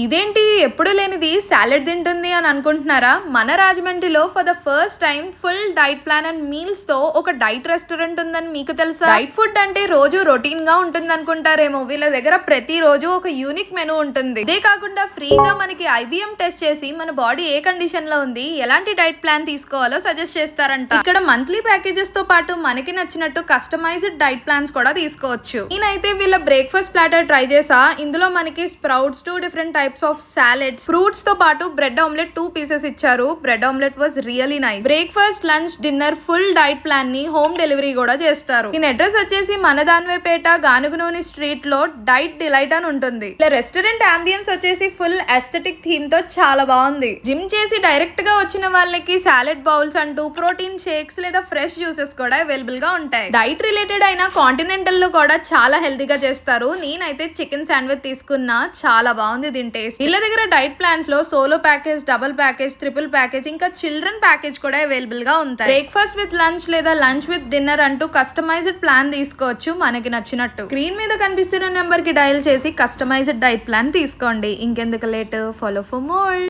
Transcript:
ఇదేంటి ఎప్పుడు లేనిది సాలెడ్ తింటుంది అని అనుకుంటున్నారా? మన రాజమండ్రిలో for the first time full diet plan and meals తో ఒక డైట్ రెస్టారెంట్ ఉందని మీకు తెలుసా? డైట్ ఫుడ్ అంటే రోజు రొటీన్ గా ఉంటుంది అనుకుంటారేమో, వీళ్ళ దగ్గర ప్రతి రోజు ఒక యూనిక్ మెనూ ఉంటుంది. ఇదే కాకుండా ఫ్రీగా మనకి IBM టెస్ట్ చేసి మన బాడీ ఏ కండిషన్ లో ఉంది, ఎలాంటి డైట్ ప్లాన్ తీసుకోవాలో సజెస్ట్ చేస్తారంట. ఇక్కడ మంత్లీ ప్యాకేజెస్ తో పాటు మనకి నచ్చినట్టు కస్టమైజ్డ్ డైట్ ప్లాన్స్ కూడా తీసుకోవచ్చు. నేనైతే వీళ్ళ బ్రేక్ఫాస్ట్ ప్లాటర్ ట్రై చేసా. ఇందులో మనకి sprouts, 2 different types of salads, fruits తో పాటు బ్రెడ్ ఆమ్లెట్ 2 పీసెస్ ఇచ్చారు. Bread omelette was really nice. Breakfast, lunch, dinner full diet plan ని హోమ్ డెలివరీ కూడా చేస్తారు. దీని అడ్రస్ వచ్చేసి మనదాన్వేపేట గానుగునూని స్ట్రీట్ లో డైట్ డిలైట్ అని ఉంటుంది. ఇలా రెస్టారెంట్ అంబియన్స్ వచ్చేసి ఫుల్ ఎస్థెటిక్ థీమ్ తో చాలా బాగుంది. జిమ్ చేసి డైరెక్ట్ గా వచ్చిన వాళ్ళకి సాలెడ్ బౌల్స్ అంటూ ప్రోటీన్ షేక్స్ లేదా ఫ్రెష్ జ్యూసెస్ కూడా అవైలబుల్ గా ఉంటాయి. డైట్ రిలేటెడ్ అయిన కాంటినెంటల్ లో కూడా చాలా హెల్తీగా చేస్తారు. నేనైతే చికెన్ శాండ్విచ్ తీసుకున్నా, చాలా బాగుంది దీని టేస్ట్. వీళ్ళ దగ్గర డైట్ ప్లాన్స్ లో solo package, double package, triple package, ఇంకా చిల్డ్రన్ ప్యాకేజ్ కూడా అవైలబుల్ గా ఉంటాయి. బ్రేక్ఫాస్ట్ విత్ లంచ్ లేదా లంచ్ విత్ డిన్నర్ అంటూ కస్టమైజ్డ్ ప్లాన్ తీసుకోవచ్చు మనకి నచ్చినట్టు. స్క్రీన్ మీద కనిపిస్తున్న నెంబర్ కి డయల్ చేసి కస్టమైజ్డ్ డైట్ ప్లాన్ తీసుకోండి. ఇంకెందుకు లేట్, ఫాలో ఫర్ మోర్.